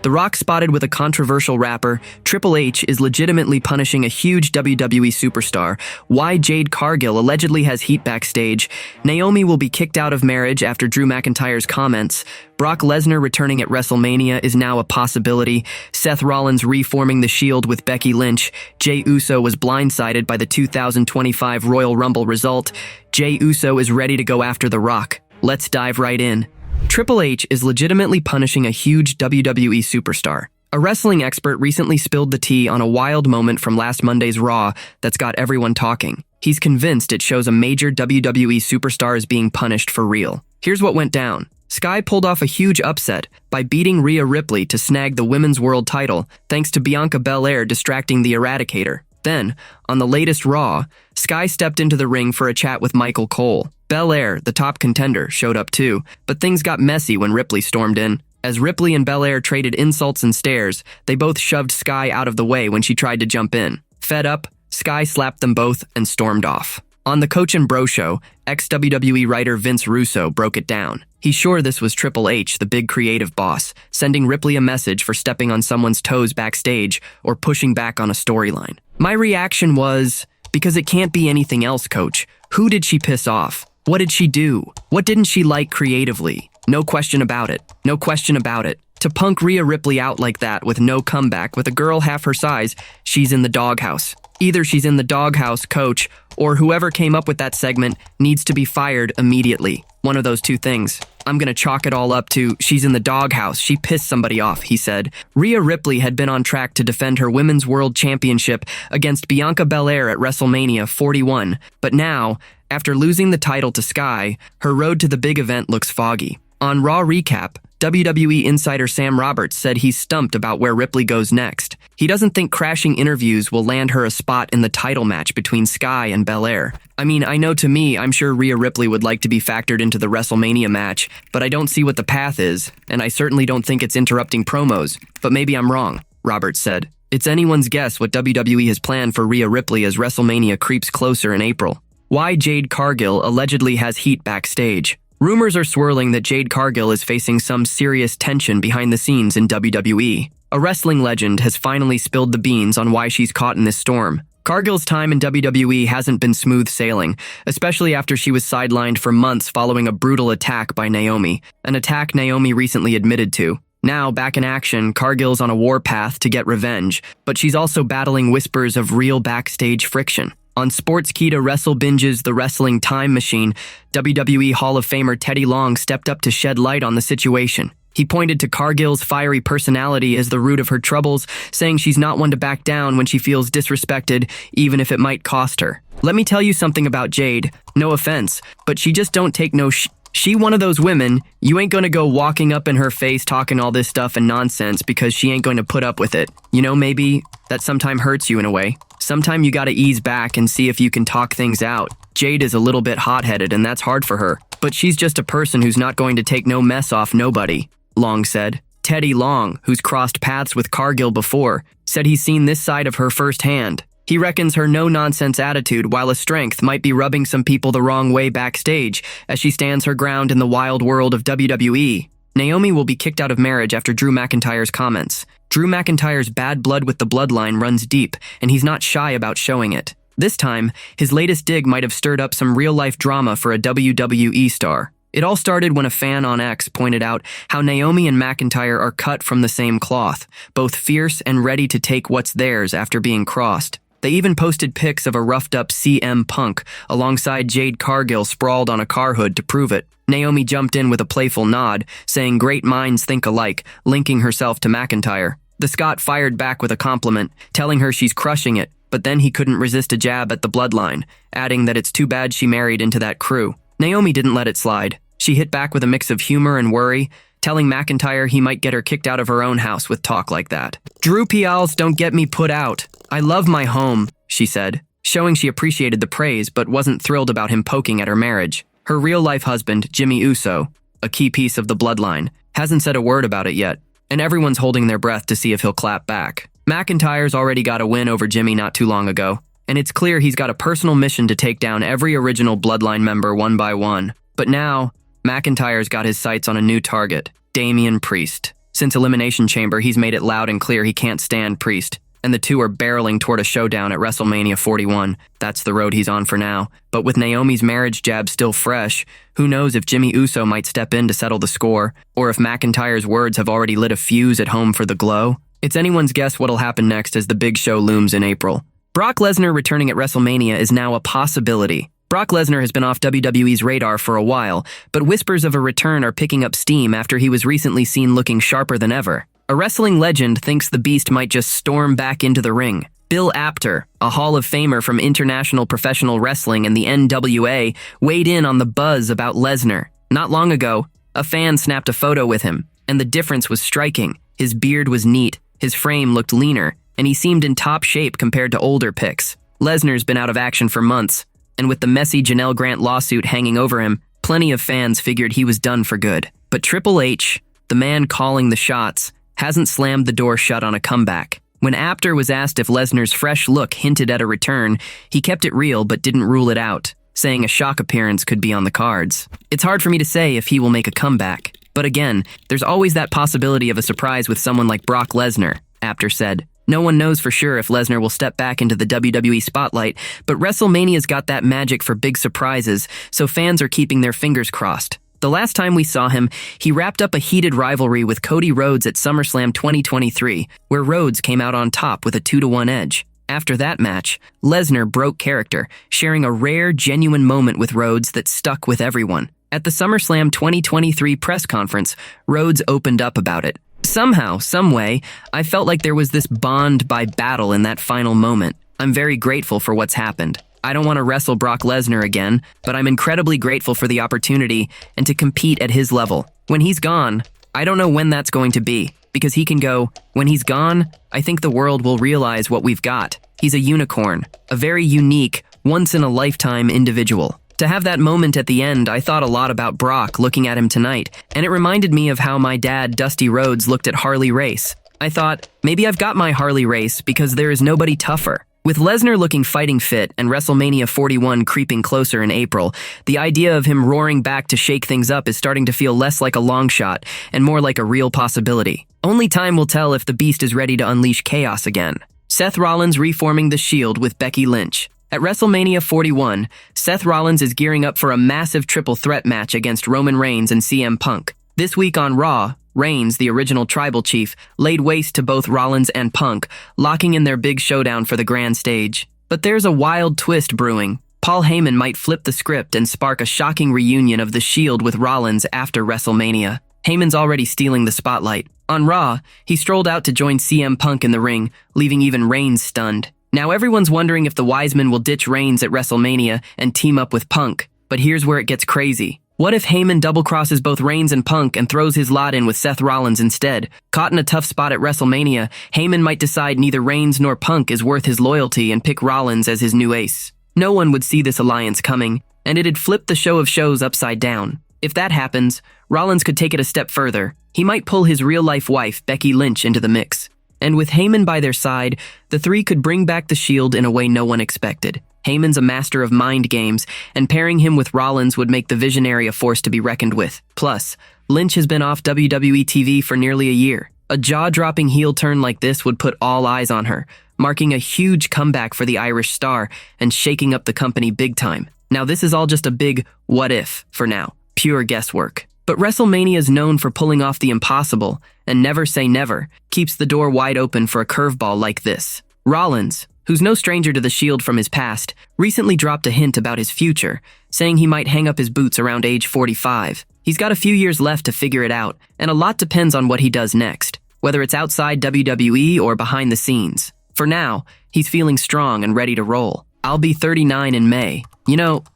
The Rock spotted with a controversial rapper. Triple H is legitimately punishing a huge WWE superstar. Why Jade Cargill allegedly has heat backstage. Naomi will be kicked out of marriage after Drew McIntyre's comments. Brock Lesnar returning at WrestleMania is now a possibility. Seth Rollins reforming the Shield with Becky Lynch. Jey Uso was blindsided by the 2025 Royal Rumble result. Jey Uso is ready to go after The Rock. Let's dive right in. Triple H is legitimately punishing a huge WWE superstar. A wrestling expert recently spilled the tea on a wild moment from last Monday's Raw that's got everyone talking. He's convinced it shows a major WWE superstar is being punished for real. Here's what went down. Sky pulled off a huge upset by beating Rhea Ripley to snag the Women's World title thanks to Bianca Belair distracting the Eradicator. Then, on the latest Raw, Sky stepped into the ring for a chat with Michael Cole. Belair, the top contender, showed up too, but things got messy when Ripley stormed in. As Ripley and Belair traded insults and stares, they both shoved Sky out of the way when she tried to jump in. Fed up, Sky slapped them both and stormed off. On the Coach and Bro show, ex-WWE writer Vince Russo broke it down. He's sure this was Triple H, the big creative boss, sending Ripley a message for stepping on someone's toes backstage or pushing back on a storyline. My reaction was, because it can't be anything else, Coach. Who did she piss off? What did she do? What didn't she like creatively? No question about it. No question about it. To punk Rhea Ripley out like that with no comeback with a girl half her size, she's in the doghouse. Either she's in the doghouse, Coach, or whoever came up with that segment needs to be fired immediately. One of those two things. I'm gonna chalk it all up to, she's in the doghouse, she pissed somebody off, he said. Rhea Ripley had been on track to defend her Women's World Championship against Bianca Belair at WrestleMania 41, but now, after losing the title to Sky, her road to the big event looks foggy. On Raw Recap, WWE insider Sam Roberts said he's stumped about where Ripley goes next. He doesn't think crashing interviews will land her a spot in the title match between Sky and Belair. I mean, I know to me, I'm sure Rhea Ripley would like to be factored into the WrestleMania match, but I don't see what the path is, and I certainly don't think it's interrupting promos. But maybe I'm wrong, Roberts said. It's anyone's guess what WWE has planned for Rhea Ripley as WrestleMania creeps closer in April. Why Jade Cargill allegedly has heat backstage. Rumors are swirling that Jade Cargill is facing some serious tension behind the scenes in WWE. A wrestling legend has finally spilled the beans on why she's caught in this storm. Cargill's time in WWE hasn't been smooth sailing, especially after she was sidelined for months following a brutal attack by Naomi, an attack Naomi recently admitted to. Now, back in action, Cargill's on a warpath to get revenge, but she's also battling whispers of real backstage friction. On Sportskeeda Wrestle Binge's The Wrestling Time Machine, WWE Hall of Famer Teddy Long stepped up to shed light on the situation. He pointed to Cargill's fiery personality as the root of her troubles, saying she's not one to back down when she feels disrespected, even if it might cost her. Let me tell you something about Jade. No offense, but she just don't take no She one of those women, you ain't gonna go walking up in her face talking all this stuff and nonsense because she ain't going to put up with it. You know, maybe that sometime hurts you in a way. Sometime you gotta ease back and see if you can talk things out. Jade is a little bit hot-headed and that's hard for her. But she's just a person who's not going to take no mess off nobody, Long said. Teddy Long, who's crossed paths with Cargill before, said he's seen this side of her firsthand. He reckons her no-nonsense attitude, while a strength, might be rubbing some people the wrong way backstage as she stands her ground in the wild world of WWE. Naomi will be kicked out of marriage after Drew McIntyre's comments. Drew McIntyre's bad blood with the bloodline runs deep, and he's not shy about showing it. This time, his latest dig might have stirred up some real-life drama for a WWE star. It all started when a fan on X pointed out how Naomi and McIntyre are cut from the same cloth, both fierce and ready to take what's theirs after being crossed. They even posted pics of a roughed-up CM Punk alongside Jade Cargill sprawled on a car hood to prove it. Naomi jumped in with a playful nod, saying great minds think alike, linking herself to McIntyre. The Scot fired back with a compliment, telling her she's crushing it, but then he couldn't resist a jab at the bloodline, adding that it's too bad she married into that crew. Naomi didn't let it slide. She hit back with a mix of humor and worry, telling McIntyre he might get her kicked out of her own house with talk like that. Drew Pials don't get me put out. I love my home, she said, showing she appreciated the praise but wasn't thrilled about him poking at her marriage. Her real-life husband, Jey Uso, a key piece of the bloodline, hasn't said a word about it yet, and everyone's holding their breath to see if he'll clap back. McIntyre's already got a win over Jimmy not too long ago, and it's clear he's got a personal mission to take down every original bloodline member one by one. But now, McIntyre's got his sights on a new target, Damian Priest. Since Elimination Chamber, he's made it loud and clear he can't stand Priest, and the two are barreling toward a showdown at WrestleMania 41. That's the road he's on for now. But with Naomi's marriage jab still fresh, who knows if Jey Uso might step in to settle the score, or if McIntyre's words have already lit a fuse at home for the Glow? It's anyone's guess what'll happen next as the big show looms in April. Brock Lesnar returning at WrestleMania is now a possibility. Brock Lesnar has been off WWE's radar for a while, but whispers of a return are picking up steam after he was recently seen looking sharper than ever. A wrestling legend thinks the Beast might just storm back into the ring. Bill Apter, a Hall of Famer from International Professional Wrestling and the NWA, weighed in on the buzz about Lesnar. Not long ago, a fan snapped a photo with him, and the difference was striking. His beard was neat, his frame looked leaner, and he seemed in top shape compared to older pics. Lesnar's been out of action for months, and with the messy Janelle Grant lawsuit hanging over him, plenty of fans figured he was done for good. But Triple H, the man calling the shots, hasn't slammed the door shut on a comeback. When Apter was asked if Lesnar's fresh look hinted at a return, he kept it real but didn't rule it out, saying a shock appearance could be on the cards. It's hard for me to say if he will make a comeback. But again, there's always that possibility of a surprise with someone like Brock Lesnar, Apter said. No one knows for sure if Lesnar will step back into the WWE spotlight, but WrestleMania's got that magic for big surprises, so fans are keeping their fingers crossed. The last time we saw him, he wrapped up a heated rivalry with Cody Rhodes at SummerSlam 2023, where Rhodes came out on top with a 2-1 edge. After that match, Lesnar broke character, sharing a rare, genuine moment with Rhodes that stuck with everyone. At the SummerSlam 2023 press conference, Rhodes opened up about it. Somehow, someway, I felt like there was this bond by battle in that final moment. I'm very grateful for what's happened. I don't want to wrestle Brock Lesnar again, but I'm incredibly grateful for the opportunity and to compete at his level. When he's gone, I don't know when that's going to be, because he can go, when he's gone, I think the world will realize what we've got. He's a unicorn, a very unique, once-in-a-lifetime individual. To have that moment at the end, I thought a lot about Brock looking at him tonight, and it reminded me of how my dad, Dusty Rhodes, looked at Harley Race. I thought, maybe I've got my Harley Race because there is nobody tougher. With Lesnar looking fighting fit and WrestleMania 41 creeping closer in April, the idea of him roaring back to shake things up is starting to feel less like a long shot and more like a real possibility. Only time will tell if the Beast is ready to unleash chaos again. Seth Rollins reforming the Shield with Becky Lynch. At WrestleMania 41, Seth Rollins is gearing up for a massive triple threat match against Roman Reigns and CM Punk. This week on Raw, Reigns, the original tribal chief, laid waste to both Rollins and Punk, locking in their big showdown for the grand stage. But there's a wild twist brewing. Paul Heyman might flip the script and spark a shocking reunion of the Shield with Rollins after WrestleMania. Heyman's already stealing the spotlight. On Raw, he strolled out to join CM Punk in the ring, leaving even Reigns stunned. Now everyone's wondering if the Wiseman will ditch Reigns at WrestleMania and team up with Punk. But here's where it gets crazy. What if Heyman double-crosses both Reigns and Punk and throws his lot in with Seth Rollins instead? Caught in a tough spot at WrestleMania, Heyman might decide neither Reigns nor Punk is worth his loyalty and pick Rollins as his new ace. No one would see this alliance coming, and it'd flip the show of shows upside down. If that happens, Rollins could take it a step further. He might pull his real-life wife, Becky Lynch, into the mix. And with Heyman by their side, the three could bring back the Shield in a way no one expected. Heyman's a master of mind games, and pairing him with Rollins would make the Visionary a force to be reckoned with. Plus, Lynch has been off WWE TV for nearly a year. A jaw-dropping heel turn like this would put all eyes on her, marking a huge comeback for the Irish star and shaking up the company big time. Now this is all just a big what if for now, pure guesswork. But WrestleMania is known for pulling off the impossible, and never say never keeps the door wide open for a curveball like this. Rollins, who's no stranger to the Shield from his past, recently dropped a hint about his future, saying he might hang up his boots around age 45. He's got a few years left to figure it out, and a lot depends on what he does next, whether it's outside WWE or behind the scenes. For now, he's feeling strong and ready to roll. I'll be 39 in May.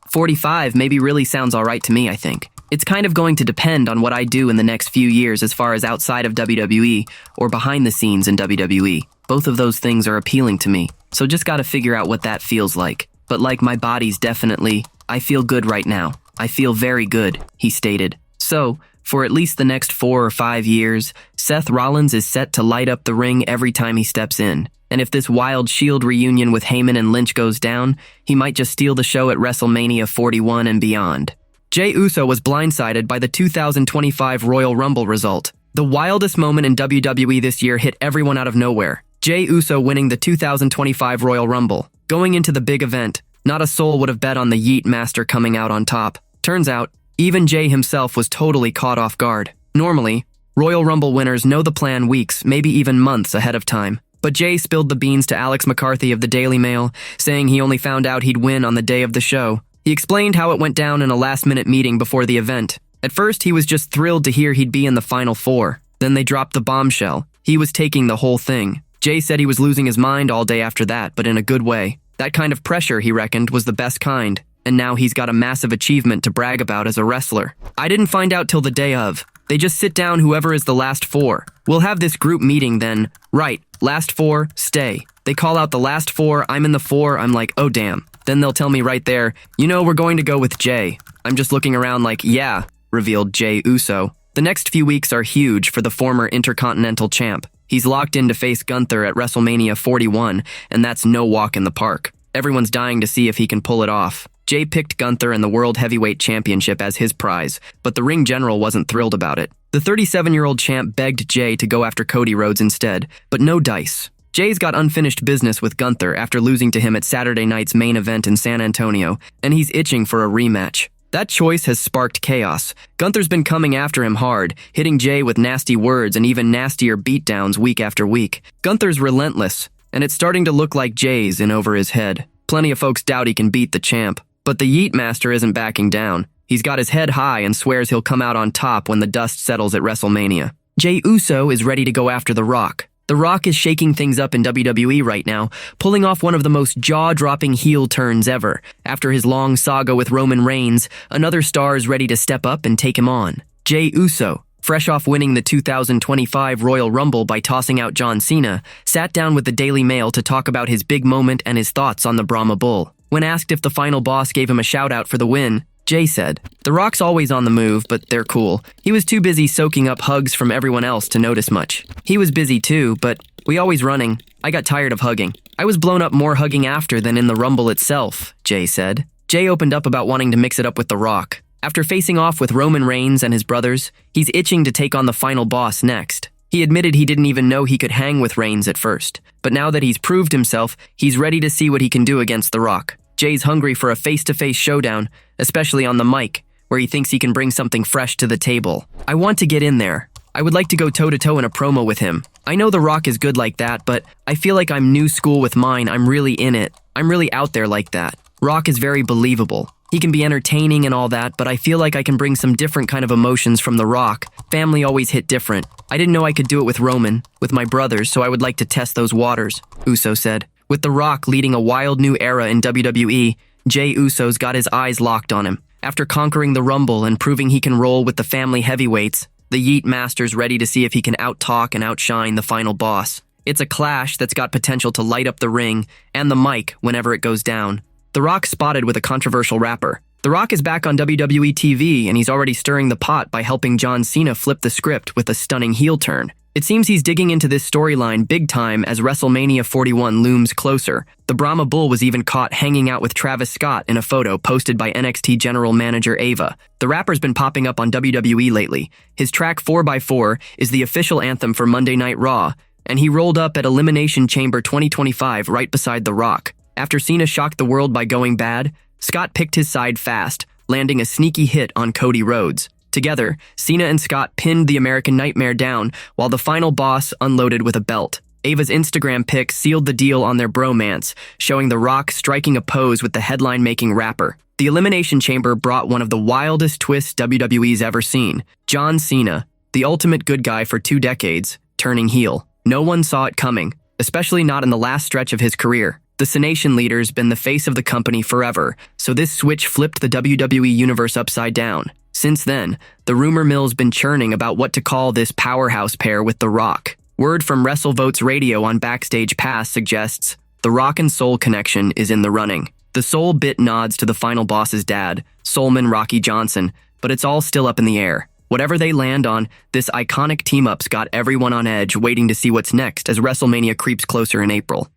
45 maybe really sounds alright to me, I think. It's kind of going to depend on what I do in the next few years as far as outside of WWE or behind the scenes in WWE. Both of those things are appealing to me, so just gotta figure out what that feels like. But like my body's definitely, I feel good right now. I feel very good, he stated. So, for at least the next 4 or 5 years, Seth Rollins is set to light up the ring every time he steps in. And if this wild Shield reunion with Heyman and Lynch goes down, he might just steal the show at WrestleMania 41 and beyond. Jey Uso was blindsided by the 2025 Royal Rumble result. The wildest moment in WWE this year hit everyone out of nowhere. Jey Uso winning the 2025 Royal Rumble. Going into the big event, not a soul would have bet on the Yeet Master coming out on top. Turns out, even Jey himself was totally caught off guard. Normally, Royal Rumble winners know the plan weeks, maybe even months ahead of time. But Jey spilled the beans to Alex McCarthy of the Daily Mail, saying he only found out he'd win on the day of the show. He explained how it went down in a last-minute meeting before the event. At first, he was just thrilled to hear he'd be in the Final Four. Then they dropped the bombshell. He was taking the whole thing. Jey said he was losing his mind all day after that, but in a good way. That kind of pressure, he reckoned, was the best kind. And now he's got a massive achievement to brag about as a wrestler. I didn't find out till the day of. They just sit down whoever is the last four. We'll have this group meeting then. Right, last four, stay. They call out the last four, I'm in the four, I'm like, oh damn. Then they'll tell me right there, you know, we're going to go with Jey. I'm just looking around like, yeah, revealed Jey Uso. The next few weeks are huge for the former Intercontinental Champ. He's locked in to face Gunther at WrestleMania 41, and that's no walk in the park. Everyone's dying to see if he can pull it off. Jey picked Gunther and the World Heavyweight Championship as his prize, but the ring general wasn't thrilled about it. The 37-year-old champ begged Jey to go after Cody Rhodes instead, but no dice. Jey's got unfinished business with Gunther after losing to him at Saturday night's main event in San Antonio, and he's itching for a rematch. That choice has sparked chaos. Gunther's been coming after him hard, hitting Jey with nasty words and even nastier beatdowns week after week. Gunther's relentless, and it's starting to look like Jey's in over his head. Plenty of folks doubt he can beat the champ. But the Yeet Master isn't backing down. He's got his head high and swears he'll come out on top when the dust settles at WrestleMania. Jey Uso is ready to go after The Rock. The Rock is shaking things up in WWE right now, pulling off one of the most jaw-dropping heel turns ever. After his long saga with Roman Reigns, another star is ready to step up and take him on. Jey Uso, fresh off winning the 2025 Royal Rumble by tossing out John Cena, sat down with the Daily Mail to talk about his big moment and his thoughts on the Brahma Bull. When asked if the final boss gave him a shout-out for the win, Jey said, "The Rock's always on the move, but they're cool. He was too busy soaking up hugs from everyone else to notice much. He was busy too, but we always running. I got tired of hugging. I was blown up more hugging after than in the Rumble itself," Jey said. Jey opened up about wanting to mix it up with The Rock. After facing off with Roman Reigns and his brothers, he's itching to take on the final boss next. He admitted he didn't even know he could hang with Reigns at first, but now that he's proved himself, he's ready to see what he can do against The Rock. Jey's hungry for a face-to-face showdown, especially on the mic, where he thinks he can bring something fresh to the table. "I want to get in there. I would like to go toe-to-toe in a promo with him. I know The Rock is good like that, but I feel like I'm new school with mine. I'm really in it. I'm really out there like that. Rock is very believable. He can be entertaining and all that, but I feel like I can bring some different kind of emotions from The Rock. Family always hit different. I didn't know I could do it with Roman, with my brothers, so I would like to test those waters," Uso said. With The Rock leading a wild new era in WWE, Jey Uso's got his eyes locked on him. After conquering the Rumble and proving he can roll with the family heavyweights, the Yeet Master's ready to see if he can out-talk and outshine the final boss. It's a clash that's got potential to light up the ring and the mic whenever it goes down. The Rock spotted with a controversial rapper. The Rock is back on WWE TV, and he's already stirring the pot by helping John Cena flip the script with a stunning heel turn. It seems he's digging into this storyline big time as WrestleMania 41 looms closer. The Brahma Bull was even caught hanging out with Travis Scott in a photo posted by NXT General Manager Ava. The rapper's been popping up on WWE lately. His track 4x4 is the official anthem for Monday Night Raw, and he rolled up at Elimination Chamber 2025 right beside The Rock. After Cena shocked the world by going bad, Scott picked his side fast, landing a sneaky hit on Cody Rhodes. Together, Cena and Scott pinned the American Nightmare down while the final boss unloaded with a belt. Ava's Instagram pic sealed the deal on their bromance, showing The Rock striking a pose with the headline-making rapper. The Elimination Chamber brought one of the wildest twists WWE's ever seen. John Cena, the ultimate good guy for 2 decades, turning heel. No one saw it coming, especially not in the last stretch of his career. The Cenation leader's been the face of the company forever, so this switch flipped the WWE universe upside down. Since then, the rumor mill's been churning about what to call this powerhouse pair with The Rock. Word from WrestleVotes Radio on Backstage Pass suggests The Rock and Soul connection is in the running. The Soul bit nods to the final boss's dad, Soulman Rocky Johnson, but it's all still up in the air. Whatever they land on, this iconic team-up's got everyone on edge waiting to see what's next as WrestleMania creeps closer in April.